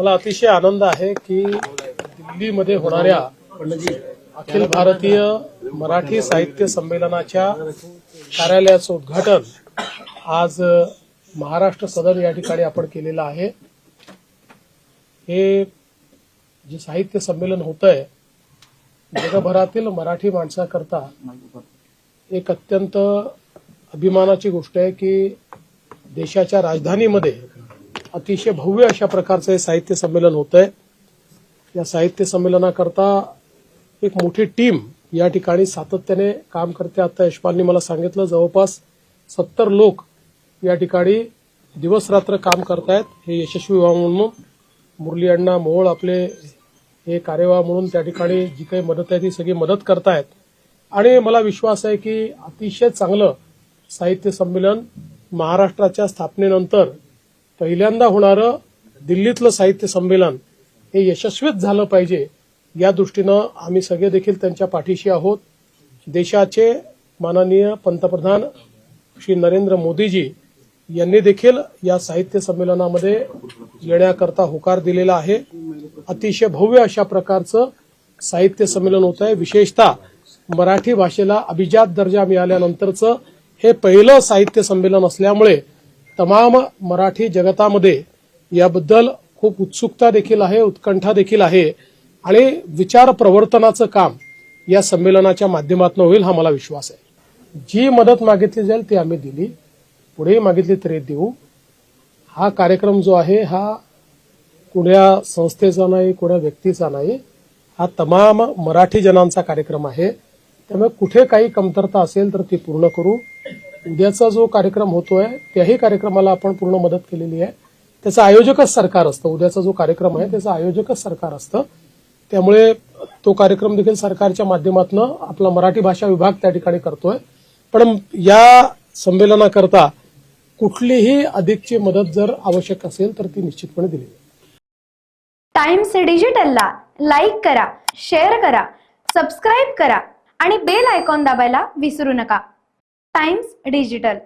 मला अतिशय आनंद आहे की दिल्लीमध्ये होणाऱ्या अखिल भारतीय मराठी साहित्य संमेलनाच्या कार्यालयाचं उद्घाटन आज महाराष्ट्र सदन या ठिकाणी आपण केलेलं आहे। हे जे साहित्य संमेलन होतंय जगभरातील मराठी माणसाकरता एक अत्यंत अभिमानाची गोष्ट आहे की देशाच्या राजधानीमध्ये अतिशय भव्य अशा प्रकारचं साहित्य संमेलन होतंय। या साहित्य संमेलनाकरता एक मोठी टीम या ठिकाणी सातत्याने काम करते। आता यशपालनी मला सांगितलं जवळपास 70 लोक या ठिकाणी दिवस रात्र काम करतायत हे यशस्वी व्हावं म्हणून। मुरली अण्णा मोहोळ आपले हे कार्यवाह म्हणून त्या ठिकाणी जी काही मदत आहे ती सगळी मदत करतायत आणि मला विश्वास आहे की अतिशय चांगलं साहित्य संमेलन महाराष्ट्राच्या स्थापनेनंतर पहिल्यांदा होणारं दिल्लीतलं साहित्य संमेलन हे यशस्वीच झालं पाहिजे या दृष्टीनं आम्ही सगळे देखील त्यांच्या पाठीशी आहोत। देशाचे माननीय पंतप्रधान श्री नरेंद्र मोदीजी यांनी देखील या साहित्य संमेलनामध्ये येण्याकरता होकार दिलेला आहे। अतिशय भव्य अशा प्रकारचं साहित्य संमेलन होत आहे। विशेषतः मराठी भाषेला अभिजात दर्जा मिळाल्यानंतरचं हे पहिलं साहित्य संमेलन असल्यामुळे तमाम मराठी जगतामध्ये याबद्दल खूप उत्सुकता देखील आहे, उत्कंठा देखील आहे आणि विचार प्रवर्तनाचं काम या संमेलनाच्या माध्यमातून होईल हा मला विश्वास आहे। जी मदत मागितली जाईल ती आम्ही दिली, पुढे मागितली तरी देऊ। हा कार्यक्रम जो आहे हा कुण्या संस्थेचा नाही, कुण्या व्यक्तीचा नाही, हा तमाम मराठी जनांचा कार्यक्रम आहे। त्यामुळे कुठे काही कमतरता असेल तर ती पूर्ण करू। उद्याचा जो कार्यक्रम होतोय त्याही कार्यक्रमाला आपण पूर्ण मदत केलेली आहे। त्याचं आयोजकच सरकार असतं। उद्याचा जो कार्यक्रम आहे त्याचं आयोजकच सरकार असतं, त्यामुळे तो कार्यक्रम देखील सरकारच्या माध्यमातून आपला मराठी भाषा विभाग त्या ठिकाणी करतोय। पण या संमेलनाकरता कुठलीही अधिकची मदत जर आवश्यक असेल तर ती निश्चितपणे दिली जाईल। टाइम्स डिजिटलला लाईक करा, शेअर करा, सबस्क्राईब करा आणि बेल आयकॉन दाबायला विसरू नका। Times digital.